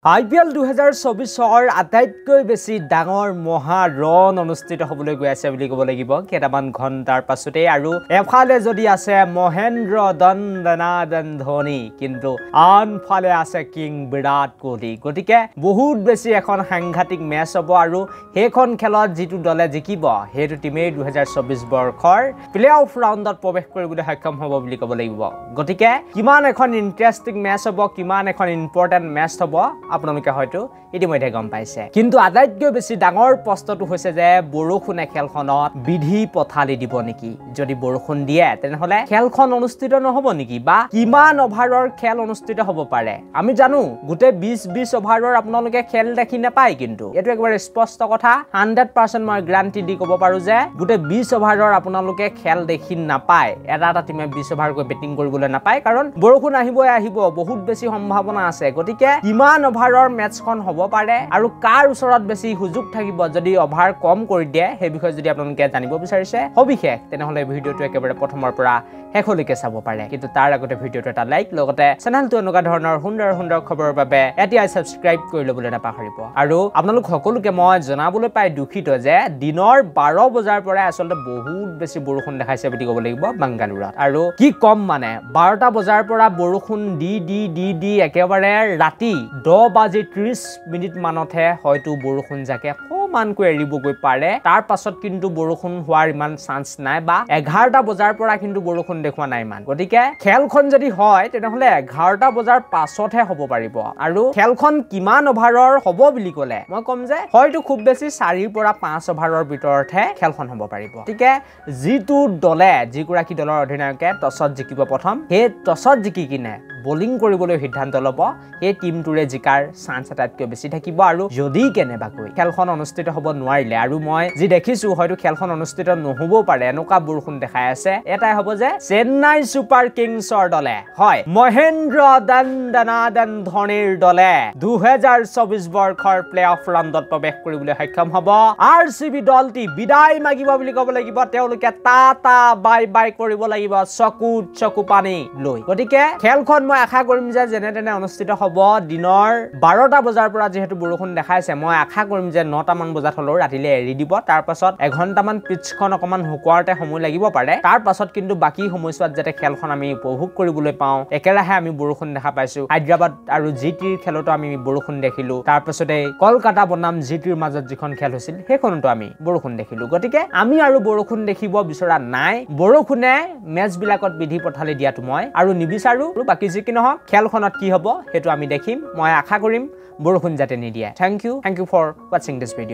IPL 2024 আটাইতকৈ বেছি ডাঙৰ মহা ৰণ অনুষ্ঠিত হ'বলৈ গৈ আছে বুলি ক'ব লাগিব কেইটামান ঘণ্টাৰ পাছতে আৰু এফালে যদি আছে মহেন্দ্ৰ দন্দনাদন ধোনী কিন্তু আনফালে আছে কিং বিৰাট কোহলি গতিকে বহুত বেছি এখন সাংঘাতিক মেচ হ'ব আৰু সেইখন খেলত যিটো দলে জিকিব সেইটো টিমে 2024 বৰ্ষৰ প্লে-অফ ৰাউণ্ডত প্ৰৱেশ কৰিবলৈ সক্ষম হ'ব বুলি ক'ব লাগিব গতিকে কিমান এখন ইন্টাৰেষ্টিং মেচ হ'ব কিমান এখন ইম্পৰ্টেন্ট মেচ হ'ব আপোনালোকে হয়তো ইতিমধ্যে গম পাইছে কিন্তু আটাইতকৈ বেছি ডাঙৰ প্ৰশ্নটো হৈছে যে বৰষুণে খেলখনত বিধি পথালি দিব নেকি যদি বৰষুণ দিয়ে তেনেহলে খেলখন অনুষ্ঠিত নহব নেকি বা কিমান অভাৰৰ খেল অনুষ্ঠিত হ'ব পাৰে আমি জানো গুটে 20 অভাৰৰ আপোনালোকে খেল দেখি নাপায় কিন্তু এটো একবাৰে স্পষ্ট কথা 100% মই গ্যাৰান্টি দি ক'ব পাৰো যে গুটে 20 অভাৰৰ আপোনালোকে খেল দেখি নাপায় এটা টিমে 20 অভাৰ কৈ বেটিং কৰিবলৈ নাপায় কাৰণ বৰষুণ আহিব বহুত বেছি সম্ভাৱনা আছে গতিকে কিমান অভাৰৰ মেচখন হ'ব পাৰে আৰু কাৰ ওচৰত বেছি সুযোগ থাকিব যদি অভাৰ কম কৰি দিয়ে সেই বিষয়ে যদি আপোনালোকে জানিব বিচাৰিছে সবিশেষ তেনেহলে ভিডিওটো একেবাৰে প্ৰথমৰ পৰা শেষলৈকে চাব পাৰে কিন্তু তাৰ আগতে ভিডিওটো এটা লাইক লগতে চেনেলটো এনেকুৱা ধৰণৰ সুন্দৰ খবৰৰ বাবে এতিয়াই সাবস্ক্ৰাইব কৰি ল'বলৈ নাপাহৰিব আৰু আপোনালোক সকলোকে মই জনাবলৈ পাই দুখিত যে দিনৰ 12 বজাৰ পৰা আসলে বহুত বেছি বৰষুণ দেখাইছে বুলি ক'ব লাগিব বাংগালুৰুত আৰু কি কম মানে 12টা বজাৰ পৰা বৰষুণ দি একেবাৰে ৰাতি 10:30 মানতহে হয়তো বৰষুণ যাকে মানকৈ এৰিবগৈ পাৰে তাৰ পাছত কিন্তু বৰষুণ হোৱাৰ ইমান চান্স নাই বা 11টা বজাৰ পৰা কিন্তু বৰষুণ দেখুৱা নাই মান গতিকে খেলখন যদি হয় তেনেহলে 11টা বজাৰ পাছতহে হ'ব পাৰিব আৰু খেলখন কিমান অভাৰৰ হ'ব বুলি ক'লে মই কম যে হয়তো খুব বেছি 4 পৰা 5 অভাৰৰ ভিতৰতহে খেলখন হ'ব পাৰিব গতিকে যিটো দলে যিগৰাকী দলৰ অধিনায়কে টছত জিকিব প্ৰথম সেই টছত জিকি কিনে বোলিং কৰিবলৈ সিদ্ধান্ত ল'ব এই টিমটোৰে জিকাৰ চান্স আটাইতকৈ বেছি থাকিব আৰু যদি কেনেবাকৈ খেলখন অনুষ্ঠিত হ'ব নোৱাৰিলে আৰু মই যি দেখিছো হয়তো খেলখন অনুষ্ঠিত নহবও পাৰে এনেকুৱা বৰষুণ দেখাই আছে এটাই হ'ব যে চেন্নাই ছুপাৰ কিংছৰ দলে হয় মহেন্দ্ৰ দন্দনাদন ধোনীৰ দলে 2024 বৰ্ষৰ প্লে-অফ ৰাউণ্ডত প্ৰৱেশ কৰিবলৈ সক্ষম হ'ব RCB দলটি বিদায় মাগিব বুলি ক'ব লাগিব তেওঁলোকে টাটা বাই কৰিব লাগিব চকু পানী লৈ গতিকে খেলখন মই আশা কৰিম যে যেনে তেনে অনুষ্ঠিত হ'ব দিনৰ 12টা বজাৰ পৰা যেহেতু বৰষুণ দেখাইছে মই আশা কৰিম যে 9টা মান বজাত হলো ৰাতিলে এৰি দিব তাৰ পাছত এঘণ্টামান পিচখন অকমান হুকুৱাৰতে সময় লাগিব পাৰে তাৰ পাছত কিন্তু বাকি সময়ছোৱাত যাতে খেলখন আমি উপভোগ কৰিবলৈ পাওঁ একেৰাহে আমি বৰষুণ দেখা পাইছো হায়দৰাবাদ আৰু জিটিৰ খেলতো আমি বৰষুণ দেখিলো তাৰ পাছতে কলকাতা বনাম জিটিৰ মাজত যিখন খেল হৈছিল সেইখনতো আমি বৰষুণ দেখিলো গতিকে আমি আৰু বৰষুণ দেখিব বিচৰা নাই বৰষুণে মেচ বিলাকত বিধি পথালি দিয়াটো মই আৰু নিবিচাৰো বাকি যি কি নহওক খেলখনত কি হ'ব হেতু আমি দেখিম মই আশা কৰিম বৰষুণ যাতে নিদিয়ে thank you for watching this video